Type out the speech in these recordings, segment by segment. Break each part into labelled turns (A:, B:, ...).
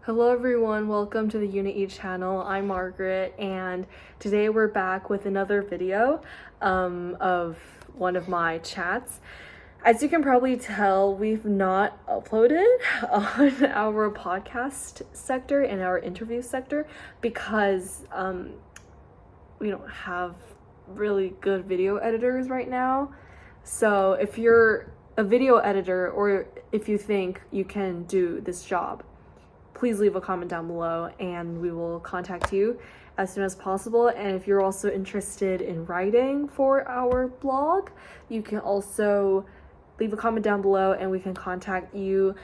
A: Hello everyone, welcome to the Unit channel. I'm Margaret, and today we're back with another video of one of my chats. As you can probably tell, we've not uploaded on our podcast sector and our interview sector because we don't have really good video editors right now. So if you're a video editor or if you think you can do this job, please leave a comment down below and we will contact you as soon as possible. And if you're also interested in writing for our blog, you can also leave a comment down below and we can contact you.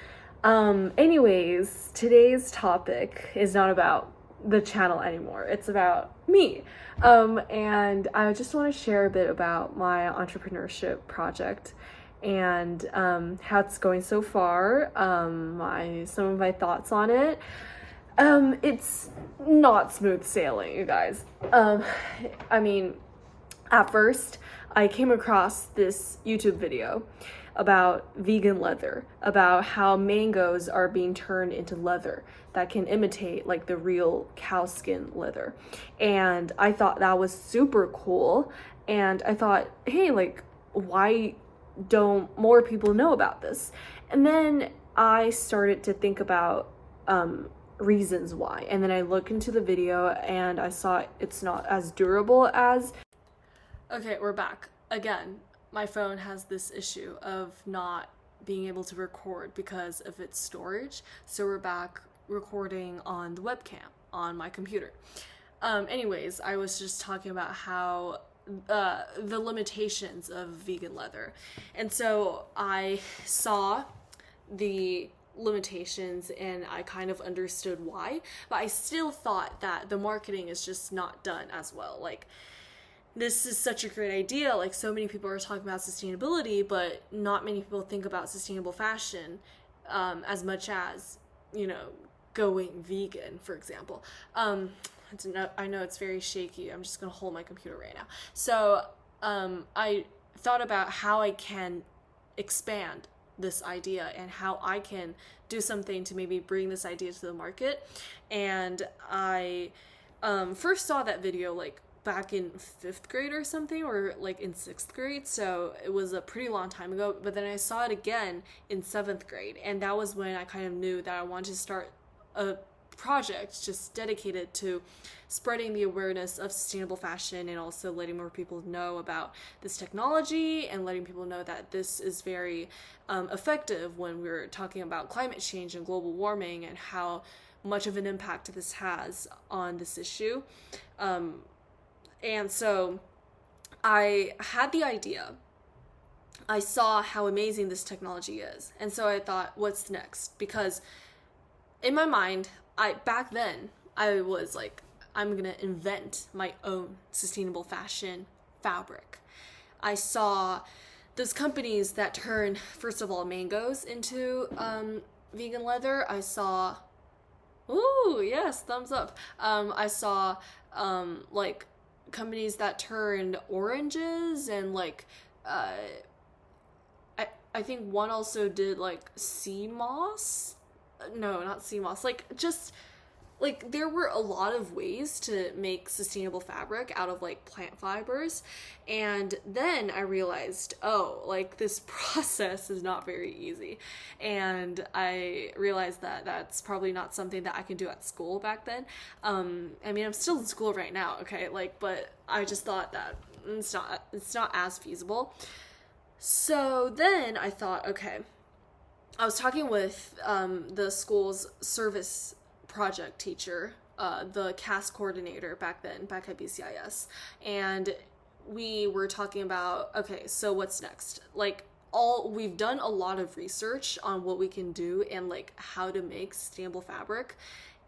A: Anyways, today's topic is not about the channel anymore. It's about me. And I just want to share a bit about my entrepreneurship project and how it's going so far, some of my thoughts on it. It's not smooth sailing, you guys. I mean, at first, I came across this YouTube video about vegan leather, about how mangoes are being turned into leather that can imitate like the real cow skin leather. And I thought that was super cool. And I thought, hey, like, why don't more people know about this? And then I started to think about reasons why, and then I looked into the video and I saw it's not as durable as... Okay, we're back again. My phone has this issue of not being able to record because of its storage, so we're back recording on the webcam on my computer. Anyways, I was just talking about how the limitations of vegan leather. And so I saw the limitations and I kind of understood why, but I still thought that the marketing is just not done as well. Like, this is such a great idea. Like, so many people are talking about sustainability, but not many people think about sustainable fashion as much as, you know, going vegan, for example. I know it's very shaky. I'm just gonna hold my computer right now. So I thought about how I can expand this idea and how I can do something to maybe bring this idea to the market. And I first saw that video like back in 5th grade or something, or like in 6th grade, so it was a pretty long time ago. But then I saw it again in 7th grade, and that was when I kind of knew that I wanted to start a project just dedicated to spreading the awareness of sustainable fashion and also letting more people know about this technology and letting people know that this is very effective when we're talking about climate change and global warming and how much of an impact this has on this issue. And so I had the idea. I saw how amazing this technology is, and so I thought, what's next? Because in my mind, back then, I was like, I'm gonna invent my own sustainable fashion fabric. I saw those companies that turn, first of all, mangoes into vegan leather. I saw, ooh, yes, thumbs up. I saw like companies that turned oranges and like, I think one also did like sea moss. No, not sea moss. Like, just like, there were a lot of ways to make sustainable fabric out of like plant fibers. And then I realized, oh, like, this process is not very easy. And I realized that that's probably not something that I can do at school back then. I mean, I'm still in school right now, okay, like, but I just thought that it's not as feasible. So then I thought, okay, I was talking with the school's service project teacher, the CAS coordinator back at BCIS, and we were talking about, okay, so what's next? Like, we've done a lot of research on what we can do and like how to make sustainable fabric.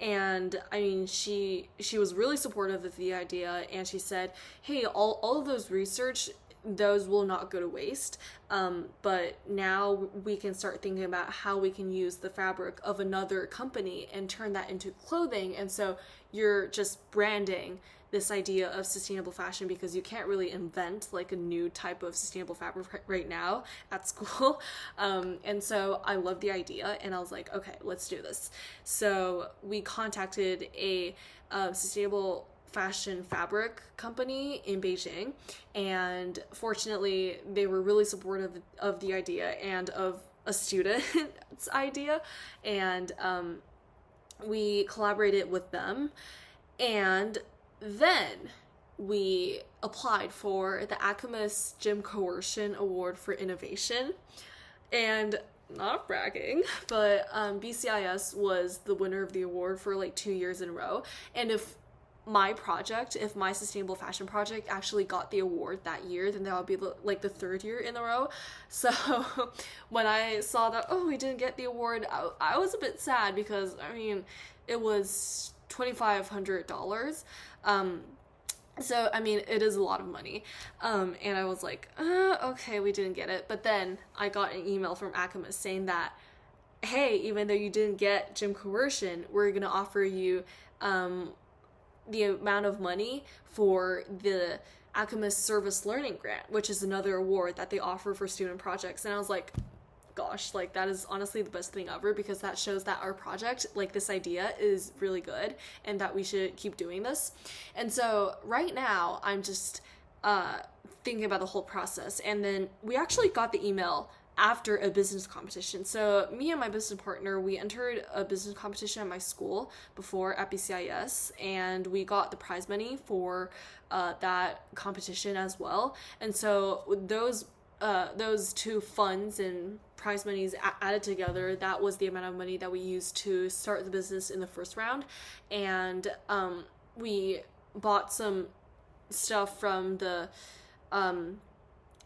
A: And I mean, she was really supportive of the idea, and she said, hey, all of those research, those will not go to waste, but now we can start thinking about how we can use the fabric of another company and turn that into clothing. And so you're just branding this idea of sustainable fashion, because you can't really invent like a new type of sustainable fabric right now at school. And so I love the idea, and I was like, okay, let's do this. So we contacted a sustainable fashion fabric company in Beijing, and fortunately they were really supportive of the idea and of a student's idea, and we collaborated with them, and then we applied for the Alchemist Jim Coercion Award for Innovation. And not bragging, but BCIS was the winner of the award for like 2 years in a row. And if my sustainable fashion project actually got the award that year, then that would be like the 3rd year in a row. So when I saw that, oh, we didn't get the award, I was a bit sad, because I mean, it was $2,500. So, I mean, it is a lot of money. And I was like, okay, we didn't get it. But then I got an email from Alchemist saying that, hey, even though you didn't get Jim Coercion, we're going to offer you the amount of money for the Alchemist Service Learning Grant, which is another award that they offer for student projects. And I was like, gosh, like that is honestly the best thing ever, because that shows that our project, like this idea, is really good and that we should keep doing this. And so right now I'm just thinking about the whole process. And then we actually got the email after a business competition. So me and my business partner, we entered a business competition at my school before at BCIS, and we got the prize money for that competition as well. And so those two funds and prize monies added together, that was the amount of money that we used to start the business in the first round. And we bought some stuff from the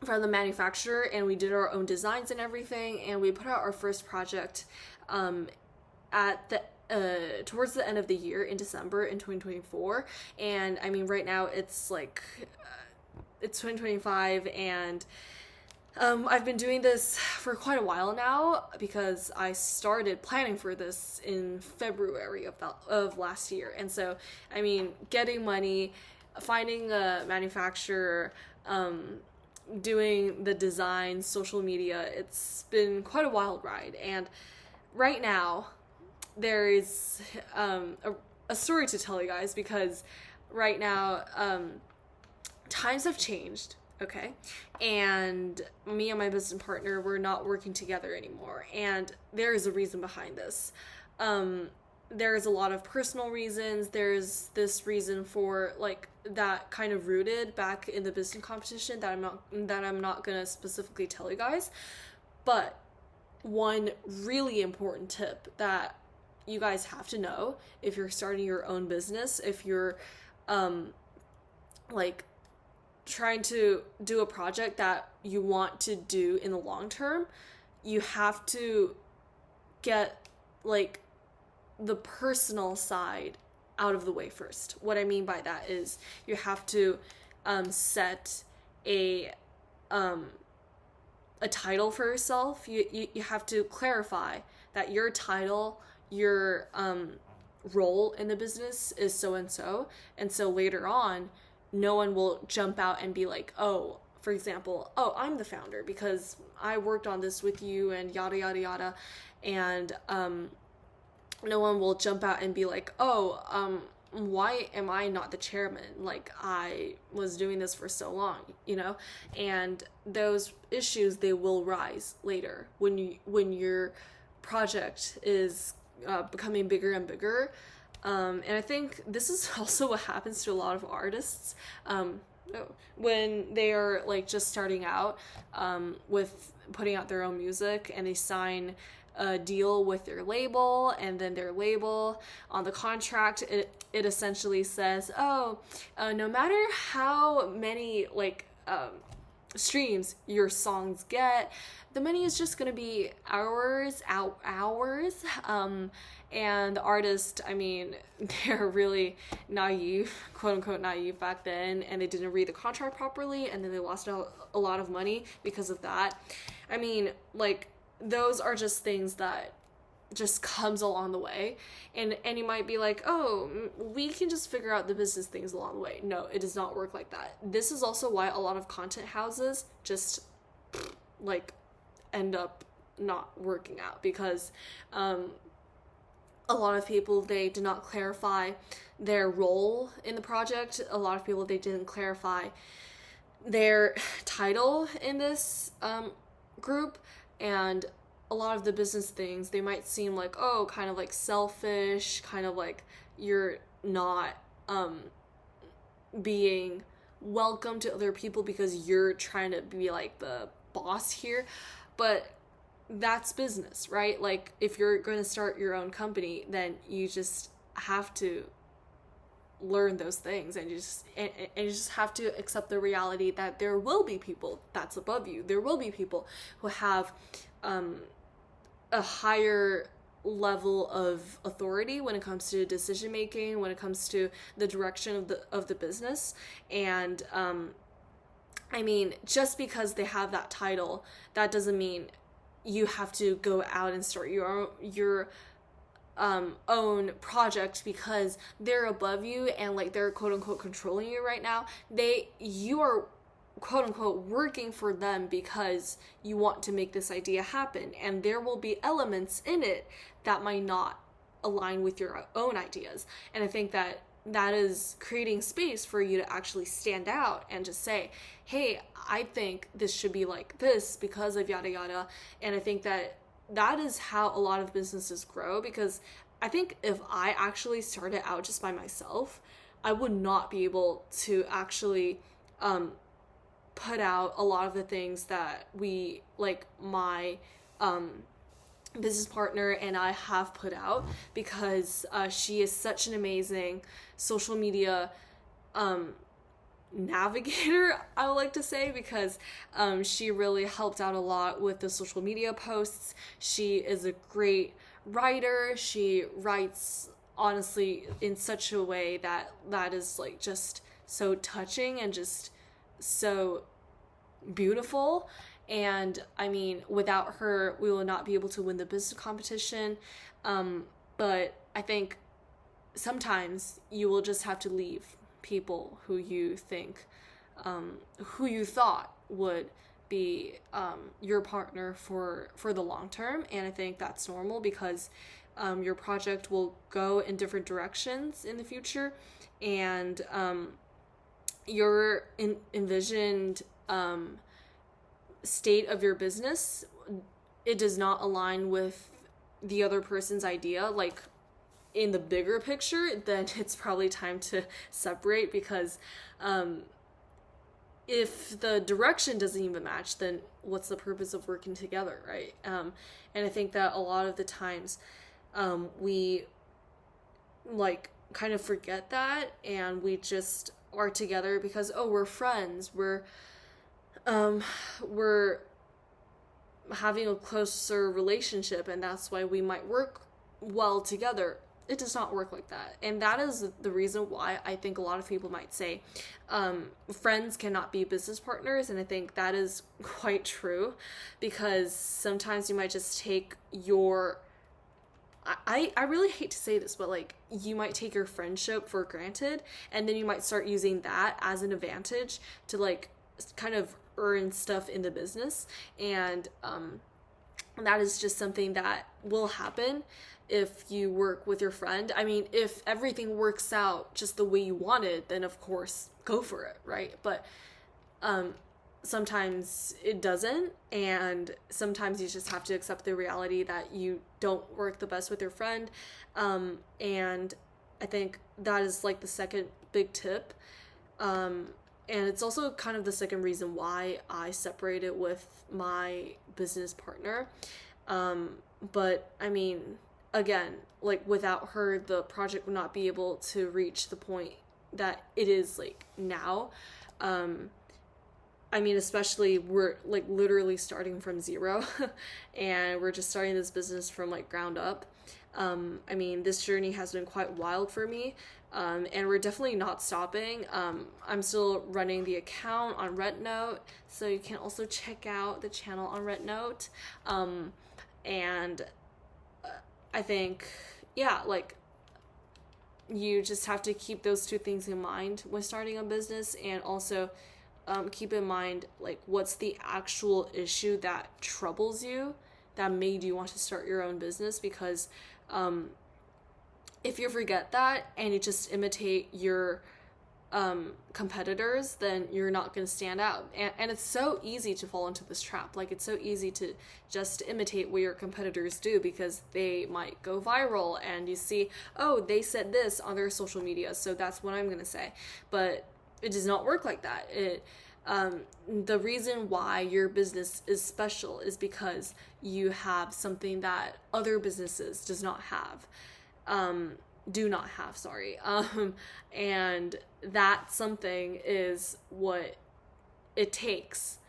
A: manufacturer, and we did our own designs and everything, and we put out our first project at the towards the end of the year in December in 2024. And I mean, right now it's like it's 2025, and I've been doing this for quite a while now, because I started planning for this in February of last year. And so, I mean, getting money, finding a manufacturer, doing the design, social media, it's been quite a wild ride. And right now there is a story to tell you guys, because right now times have changed, okay, and me and my business partner, we're not working together anymore, and there is a reason behind this. There's a lot of personal reasons. There's this reason for like that kind of rooted back in the business competition that I'm not gonna specifically tell you guys. But one really important tip that you guys have to know if you're starting your own business, if you're like trying to do a project that you want to do in the long term, you have to get like the personal side out of the way first. What I mean by that is you have to set a title for yourself. You have to clarify that your title, your role in the business is so and so, and so later on no one will jump out and be like, oh, for example, oh, I'm the founder because I worked on this with you and yada yada yada, and no one will jump out and be like, oh, why am I not the chairman? Like, I was doing this for so long, you know? And those issues, they will rise later when your project is becoming bigger and bigger. And I think this is also what happens to a lot of artists when they are like just starting out with putting out their own music, and they sign a deal with their label, and then their label on the contract, it essentially says, oh, no matter how many like streams your songs get, the money is just gonna be hours. And the artist, I mean, they're really naive, quote unquote naive back then, and they didn't read the contract properly, and then they lost a lot of money because of that. I mean, like, those are just things that just comes along the way. And you might be like, oh, we can just figure out the business things along the way. No, it does not work like that. This is also why a lot of content houses just like end up not working out, because a lot of people, they did not clarify their role in the project. A lot of people, they didn't clarify their title in this group. And a lot of the business things, they might seem like, oh, kind of like selfish, kind of like you're not being welcome to other people because you're trying to be like the boss here. But that's business, right? Like, if you're going to start your own company, then you just have to learn those things, and you just have to accept the reality that there will be people that's above you. There will be people who have a higher level of authority when it comes to decision making, when it comes to the direction of the business. And I mean, just because they have that title, that doesn't mean you have to go out and start your own project because they're above you and like they're quote unquote controlling you right now. You are quote unquote working for them because you want to make this idea happen, and there will be elements in it that might not align with your own ideas. And I think that is creating space for you to actually stand out and just say, hey, I think this should be like this because of yada yada. And I think that is how a lot of businesses grow, because I think if I actually started out just by myself, I would not be able to actually put out a lot of the things that we, like my business partner and I have put out, because she is such an amazing social media navigator, I would like to say, because she really helped out a lot with the social media posts. She is a great writer. She writes honestly in such a way that is like just so touching and just so beautiful. And I mean, without her, we will not be able to win the business competition. But I think sometimes you will just have to leave people who you think, who you thought would be your partner for the long term. And I think that's normal, because your project will go in different directions in the future, and your envisioned state of your business, it does not align with the other person's idea, like in the bigger picture. Then it's probably time to separate, because if the direction doesn't even match, then what's the purpose of working together, right? And I think that a lot of the times we like kind of forget that, and we just are together because, oh, we're friends, we're having a closer relationship, and that's why we might work well together. It does not work like that. And that is the reason why I think a lot of people might say friends cannot be business partners. And I think that is quite true, because sometimes you might just take your, I really hate to say this, but like, you might take your friendship for granted, and then you might start using that as an advantage to like kind of earn stuff in the business. And that is just something that will happen if you work with your friend. I mean, if everything works out just the way you wanted, then of course go for it, right? But sometimes it doesn't, and sometimes you just have to accept the reality that you don't work the best with your friend. And I think that is like the second big tip. And it's also kind of the second reason why I separated with my business partner. But I mean, again, like without her, the project would not be able to reach the point that it is like now. I mean, especially we're like literally starting from zero and we're just starting this business from like ground up. I mean, this journey has been quite wild for me. And we're definitely not stopping. I'm still running the account on RedNote, so you can also check out the channel on RedNote. And I think, yeah, like you just have to keep those two things in mind when starting a business, and also keep in mind like what's the actual issue that troubles you that made you want to start your own business. Because if you forget that and you just imitate your competitors, then you're not going to stand out. And it's so easy to fall into this trap. Like, it's so easy to just imitate what your competitors do because they might go viral and you see, oh, they said this on their social media, so that's what I'm going to say. But it does not work like that. The reason why your business is special is because you have something that other businesses do not have, sorry. And that something is what it takes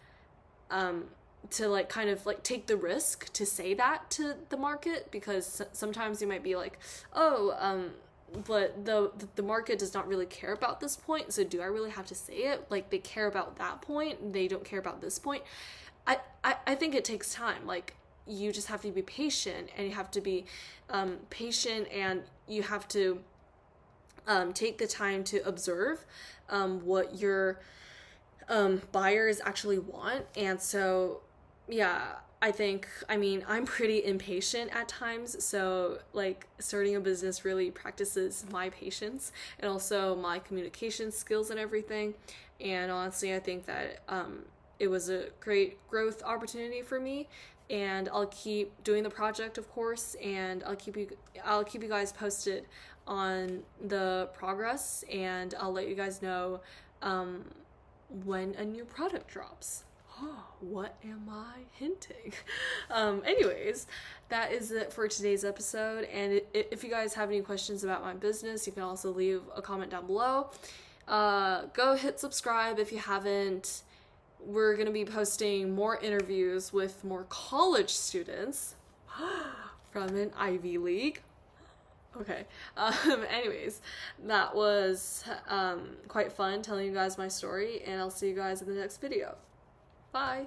A: to like kind of like take the risk to say that to the market, because sometimes you might be like, oh, but the market does not really care about this point, so do I really have to say it? Like, they care about that point, they don't care about this point. I think it takes time. Like, you just have to be patient, and you have to be patient, and you have to take the time to observe what your buyers actually want. And so, yeah, I'm pretty impatient at times, so like starting a business really practices my patience and also my communication skills and everything. And honestly, I think that it was a great growth opportunity for me, and I'll keep doing the project, of course, and I'll keep you guys posted on the progress, and I'll let you guys know when a new product drops. Oh, what am I hinting? Anyways, that is it for today's episode. And if you guys have any questions about my business, you can also leave a comment down below. Go hit subscribe if you haven't. We're going to be posting more interviews with more college students from an Ivy League. Okay. Anyways, that was quite fun telling you guys my story, and I'll see you guys in the next video. Bye.